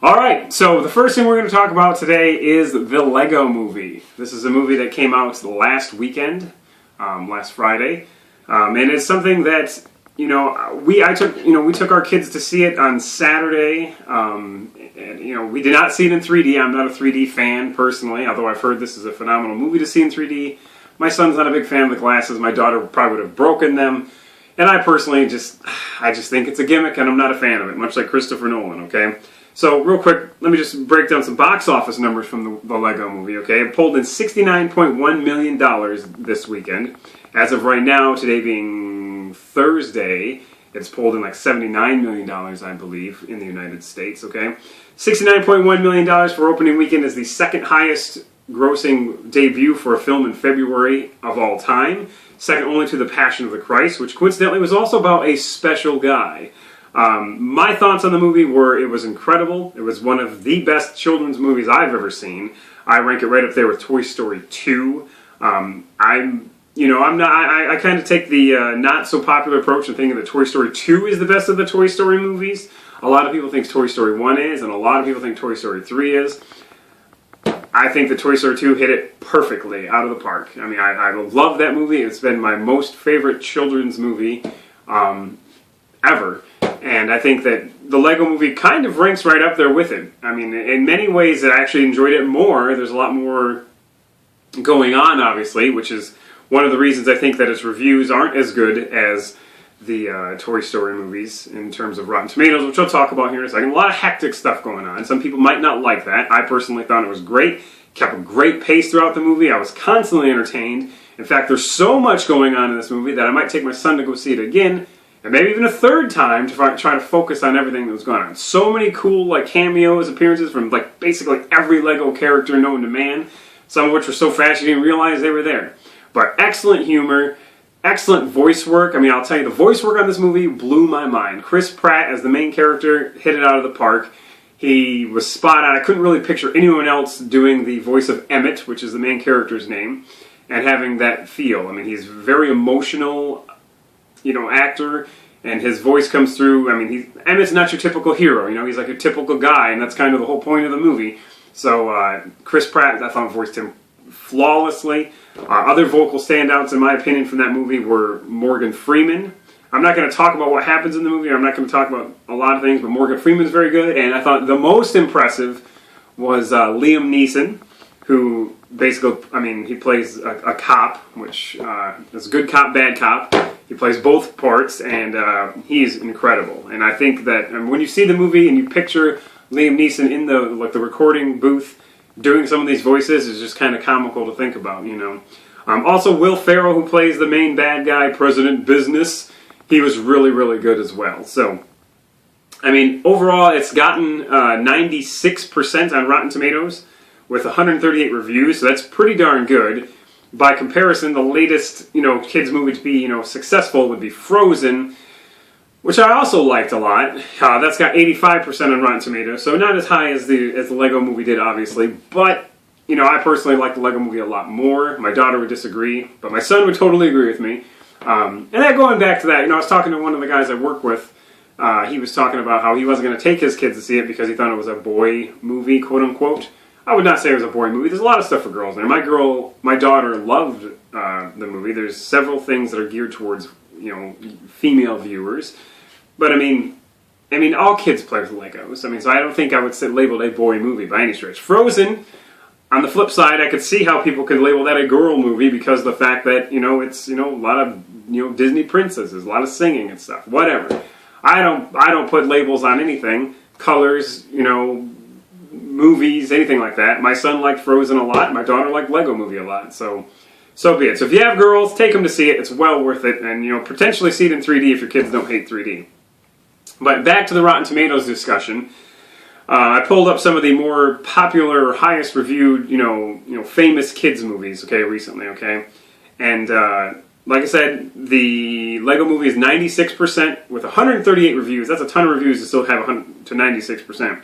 Alright, so the first thing we're going to talk about today is the Lego Movie. This is a movie that came out last weekend, last Friday, and it's something that, we took our kids to see it on Saturday, and, we did not see it in 3D. I'm not a 3D fan, personally, although I've heard this is a phenomenal movie to see in 3D. My son's not a big fan of the glasses. My daughter probably would have broken them, and I personally just think it's a gimmick, and I'm not a fan of it, much like Christopher Nolan, okay? So, real quick, let me just break down some box office numbers from the Lego Movie, okay? It pulled in $69.1 million this weekend. As of right now, today being Thursday, it's pulled in like $79 million, I believe, in the United States, okay? $69.1 million for opening weekend is the second highest grossing debut for a film in February of all time, second only to The Passion of the Christ, which coincidentally was also about a special guy. My thoughts on the movie were it was incredible. It was one of the best children's movies I've ever seen. I rank it right up there with Toy Story 2. I kind of take the not so popular approach and thinking that Toy Story 2 is the best of the Toy Story movies. A lot of people think Toy Story 1 is, and a lot of people think Toy Story 3 is. I think that Toy Story 2 hit it perfectly out of the park. I mean, I love that movie. It's been my most favorite children's movie ever. And I think that the Lego Movie kind of ranks right up there with it. I mean, in many ways, I actually enjoyed it more. There's a lot more going on, obviously, which is one of the reasons I think that its reviews aren't as good as the Toy Story movies in terms of Rotten Tomatoes, which I'll talk about here in a second. A lot of hectic stuff going on. Some people might not like that. I personally thought it was great. Kept a great pace throughout the movie. I was constantly entertained. In fact, there's so much going on in this movie that I might take my son to go see it again, and maybe even a third time to try to focus on everything that was going on. So many cool cameos, appearances from basically every Lego character known to man, some of which were so fast you didn't realize they were there. But excellent humor, excellent voice work. I mean, I'll tell you, the voice work on this movie blew my mind. Chris Pratt as the main character hit it out of the park. He was spot on. I couldn't really picture anyone else doing the voice of Emmett, which is the main character's name, and having that feel. I mean, he's a very emotional actor, and his voice comes through. I mean, Emmett's not your typical hero, he's like a typical guy, and that's kind of the whole point of the movie. So, Chris Pratt, I thought, voiced him flawlessly. Other vocal standouts, in my opinion, from that movie were Morgan Freeman. I'm not going to talk about what happens in the movie, I'm not going to talk about a lot of things, but Morgan Freeman's very good, and I thought the most impressive was Liam Neeson, who basically, he plays a cop, which is a good cop, bad cop. He plays both parts, and he's incredible. And I think that when you see the movie and you picture Liam Neeson in the recording booth doing some of these voices, is just kind of comical to think about, Also, Will Ferrell, who plays the main bad guy, President Business, he was really, really good as well. So, overall, it's gotten 96% on Rotten Tomatoes with 138 reviews, so that's pretty darn good. By comparison, the latest, kids movie to be, successful would be Frozen, which I also liked a lot. That's got 85% on Rotten Tomatoes, so not as high as the Lego Movie did, obviously. But, I personally like the Lego Movie a lot more. My daughter would disagree, but my son would totally agree with me. And then going back to that, I was talking to one of the guys I work with. He was talking about how he wasn't going to take his kids to see it because he thought it was a boy movie, quote unquote. I would not say it was a boy movie. There's a lot of stuff for girls there. My daughter loved the movie. There's several things that are geared towards, female viewers. But all kids play with Legos. So I don't think I would label it a boy movie by any stretch. Frozen, on the flip side, I could see how people could label that a girl movie because of the fact that, it's, a lot of, Disney princesses, a lot of singing and stuff. Whatever. I don't put labels on anything. Colors, movies, anything like that. My son liked Frozen a lot. My daughter liked Lego Movie a lot. So be it. So if you have girls, take them to see it. It's well worth it. And, potentially see it in 3D if your kids don't hate 3D. But back to the Rotten Tomatoes discussion. I pulled up some of the more popular, highest reviewed, famous kids movies, recently, And, like I said, the Lego Movie is 96% with 138 reviews. That's a ton of reviews to still have to 96%.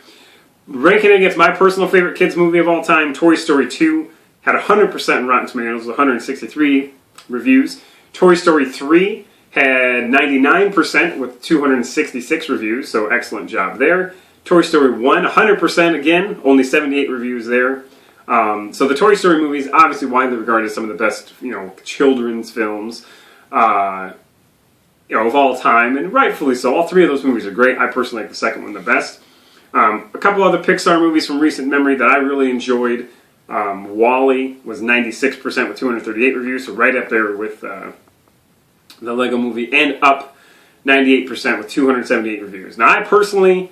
Ranking it against my personal favorite kids movie of all time, Toy Story 2, had 100% in Rotten Tomatoes, 163 reviews. Toy Story 3 had 99% with 266 reviews, so excellent job there. Toy Story 1, 100% again, only 78 reviews there. So the Toy Story movies, obviously widely regarded as some of the best, children's films, of all time, and rightfully so. All three of those movies are great. I personally like the second one the best. A couple other Pixar movies from recent memory that I really enjoyed. WALL-E was 96% with 238 reviews, so right up there with the Lego Movie, and Up 98% with 278 reviews. Now, I personally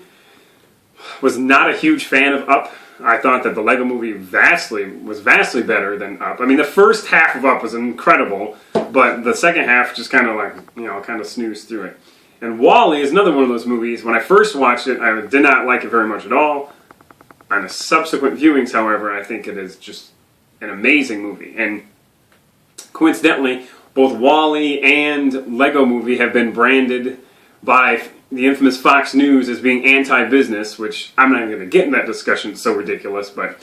was not a huge fan of Up. I thought that the Lego Movie was vastly better than Up. I mean, the first half of Up was incredible, but the second half just kind of snoozed through it. And WALL-E is another one of those movies. When I first watched it, I did not like it very much at all. On the subsequent viewings, however, I think it is just an amazing movie. And coincidentally, both WALL-E and Lego Movie have been branded by the infamous Fox News as being anti-business, which I'm not even going to get in that discussion. It's so ridiculous, but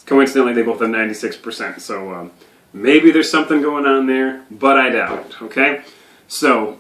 coincidentally, they both have 96%. So maybe there's something going on there, but I doubt it, okay? So